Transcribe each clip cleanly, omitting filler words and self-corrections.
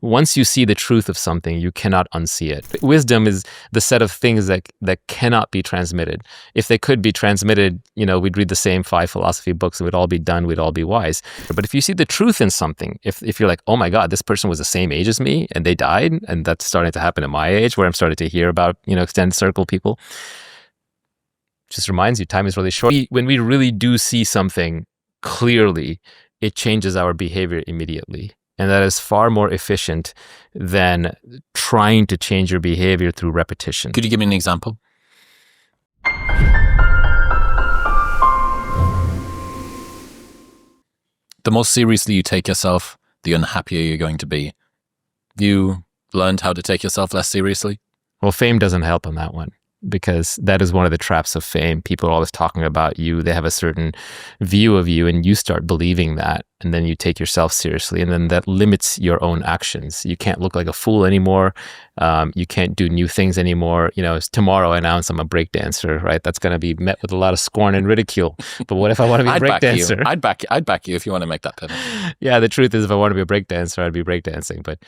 Once you see the truth of something, you cannot unsee it. Wisdom is the set of things that cannot be transmitted. If they could be transmitted, we'd read the same 5 philosophy books and we'd all be done, we'd all be wise. But if you see the truth in something, if you're like, oh my God, this person was the same age as me and they died, and that's starting to happen at my age where I'm starting to hear about, extended circle people, just reminds you time is really short. When we really do see something clearly, it changes our behavior immediately. And that is far more efficient than trying to change your behavior through repetition. Could you give me an example? The more seriously you take yourself, the unhappier you're going to be. You learned how to take yourself less seriously? Well, fame doesn't help on that one, because that is one of the traps of fame. People are always talking about you. They have a certain view of you, and you start believing that, and then you take yourself seriously, and then that limits your own actions. You can't look like a fool anymore. You can't do new things anymore. Tomorrow I announce I'm a breakdancer, right? That's going to be met with a lot of scorn and ridicule. But what if I want to be a breakdancer? I'd back you if you want to make that pivot. Yeah, the truth is, if I want to be a breakdancer, I'd be breakdancing. But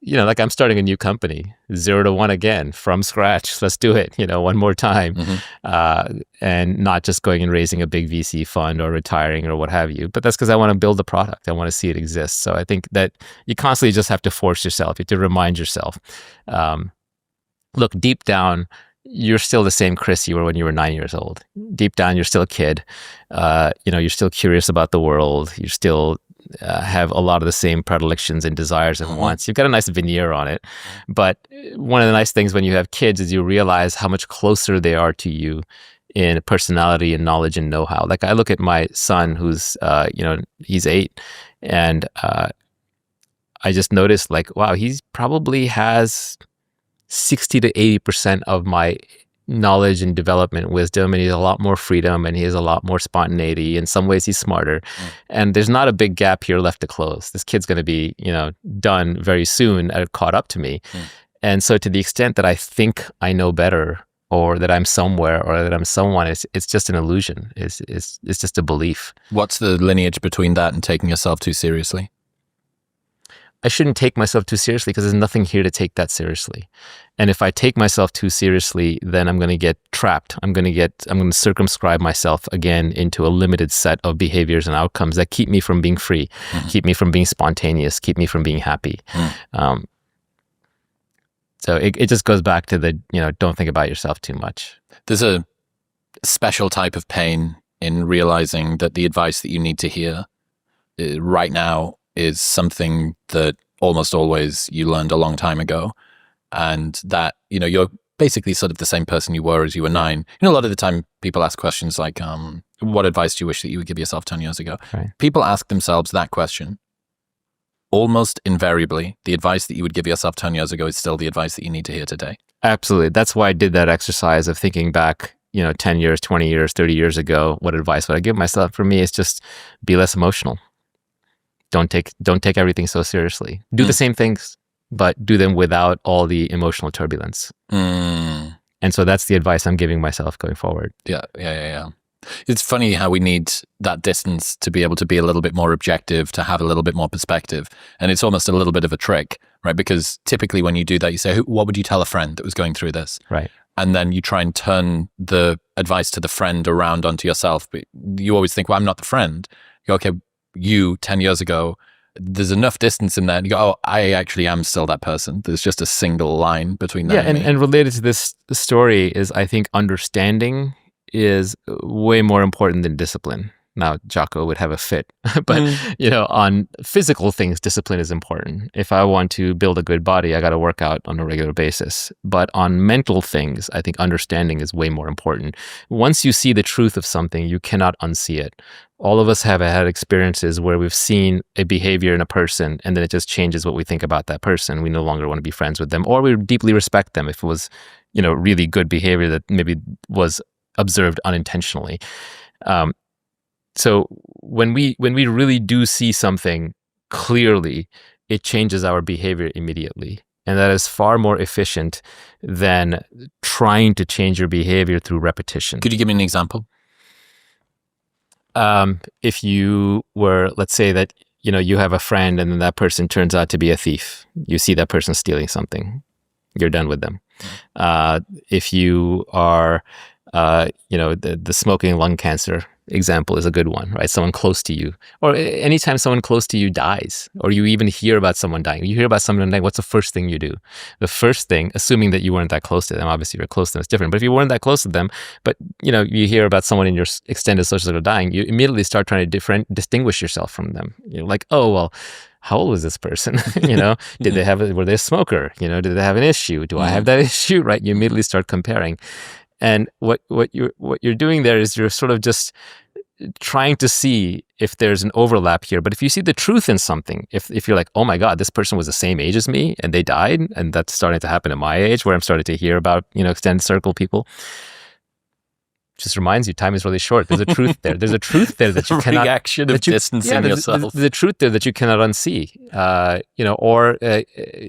like I'm starting a new company, 0 to 1 again, from scratch. Let's do it, one more time. Mm-hmm. And not just going and raising a big VC fund or retiring or what have you. But that's because I want to build the product. I want to see it exist. So I think that you constantly just have to force yourself. You have to remind yourself. Look, deep down, you're still the same Chris you were when you were 9 years old. Deep down, you're still a kid. You're still curious about the world. You still have a lot of the same predilections and desires and wants. You've got a nice veneer on it. But one of the nice things when you have kids is you realize how much closer they are to you in personality and knowledge and know-how. Like I look at my son who's, he's 8, and I just noticed like, wow, he's probably has 60 to 80% of my knowledge and development wisdom, and he has a lot more freedom, and he has a lot more spontaneity. In some ways he's smarter, and there's not a big gap here left to close. This kid's going to be done very soon, caught up to me. And so to the extent that I think I know better, or that I'm somewhere, or that I'm someone, it's just an illusion. It's just a belief. What's the lineage between that and taking yourself too seriously? I shouldn't take myself too seriously because there's nothing here to take that seriously. And if I take myself too seriously, then I'm going to get trapped. I'm going to circumscribe myself again into a limited set of behaviors and outcomes that keep me from being free, keep me from being spontaneous, keep me from being happy. So it just goes back to the, don't think about yourself too much. There's a special type of pain in realizing that the advice that you need to hear right now is something that almost always you learned a long time ago, and that you're basically sort of the same person you were as you were 9. A lot of the time people ask questions like, what advice do you wish that you would give yourself 10 years ago? Right. People ask themselves that question. Almost invariably, the advice that you would give yourself 10 years ago is still the advice that you need to hear today. Absolutely. That's why I did that exercise of thinking back 10 years, 20 years, 30 years ago. What advice would I give myself? For me, it's just be less emotional. Don't take everything so seriously. Do the same things, but do them without all the emotional turbulence. And so that's the advice I'm giving myself going forward. Yeah. It's funny how we need that distance to be able to be a little bit more objective, to have a little bit more perspective. And it's almost a little bit of a trick, right? Because typically when you do that, you say, what would you tell a friend that was going through this? Right. And then you try and turn the advice to the friend around onto yourself. But you always think, well, I'm not the friend. You go, okay, you 10 years ago, there's enough distance in there. And you go, oh, I actually am still that person. There's just a single line between that and me. And related to this story is, I think, understanding is way more important than discipline. Now, Jocko would have a fit, but on physical things, discipline is important. If I want to build a good body, I got to work out on a regular basis. But on mental things, I think understanding is way more important. Once you see the truth of something, you cannot unsee it. All of us have had experiences where we've seen a behavior in a person, and then it just changes what we think about that person. We no longer want to be friends with them, or we deeply respect them if it was, really good behavior that maybe was observed unintentionally. So when we really do see something clearly, it changes our behavior immediately. And that is far more efficient than trying to change your behavior through repetition. Could you give me an example? If you were, let's say that you have a friend and then that person turns out to be a thief. You see that person stealing something. You're done with them. If you are, the smoking lung cancer example is a good one, right? Someone close to you, or anytime someone close to you dies, or you even hear about someone dying, you hear about someone dying, what's the first thing you do? The first thing, assuming that you weren't that close to them, obviously you're close to them, it's different. But if you weren't that close to them, but you hear about someone in your extended social circle dying, you immediately start trying to distinguish yourself from them. You're like, oh, well, how old was this person? Did they were they a smoker? Did they have an issue? Do I have that issue? Right? You immediately start comparing. And what you're doing there is you're sort of just trying to see if there's an overlap here. But if you see the truth in something, if you're like, oh my God, this person was the same age as me and they died, and that's starting to happen at my age where I'm starting to hear about, extended circle people, just reminds you time is really short. There's a truth there. There's a truth there that you cannot... Reaction of distancing yourself. There's a truth there that you cannot unsee.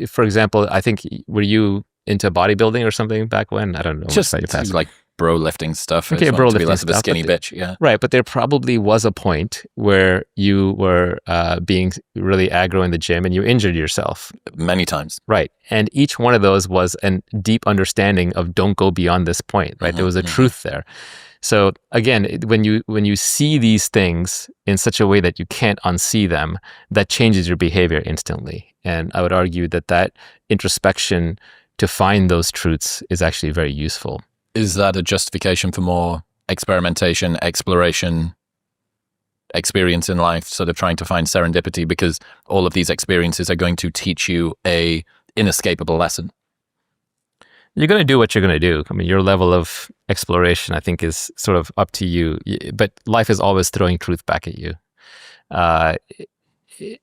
For example, I think, were you into bodybuilding or something back when? I don't know. Just like bro lifting stuff. Okay, bro lifting to be less of a stuff, skinny bitch, yeah. Right, but there probably was a point where you were being really aggro in the gym and you injured yourself. Many times. Right, and each one of those was a deep understanding of don't go beyond this point, right? There was a truth there. So again, when you see these things in such a way that you can't unsee them, that changes your behavior instantly. And I would argue that introspection to find those truths is actually very useful. Is that a justification for more experimentation, exploration, experience in life, sort of trying to find serendipity, because all of these experiences are going to teach you a inescapable lesson? You're going to do what you're going to do. I mean, your level of exploration, I think, is sort of up to you. But life is always throwing truth back at you.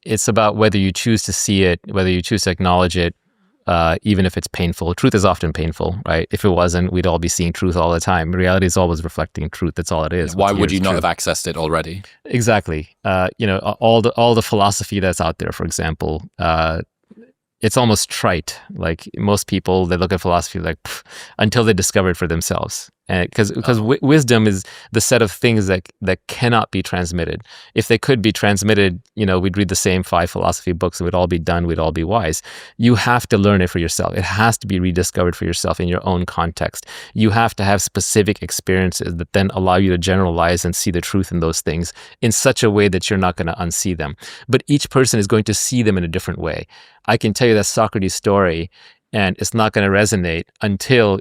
It's about whether you choose to see it, whether you choose to acknowledge it, even if it's painful. Truth is often painful, right? If it wasn't, we'd all be seeing truth all the time. Reality is always reflecting truth. That's all it is. Why would you not have accessed it already? Exactly. All the philosophy that's out there, for example, it's almost trite. Like most people, they look at philosophy like until they discover it for themselves. And because wisdom is the set of things that cannot be transmitted. If they could be transmitted, we'd read the same 5 philosophy books and we'd all be done, we'd all be wise. You have to learn it for yourself. It has to be rediscovered for yourself in your own context. You have to have specific experiences that then allow you to generalize and see the truth in those things in such a way that you're not going to unsee them. But each person is going to see them in a different way. I can tell you that Socrates story, and it's not going to resonate until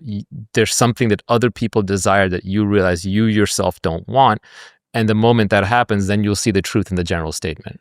there's something that other people desire that you realize you yourself don't want. And the moment that happens, then you'll see the truth in the general statement.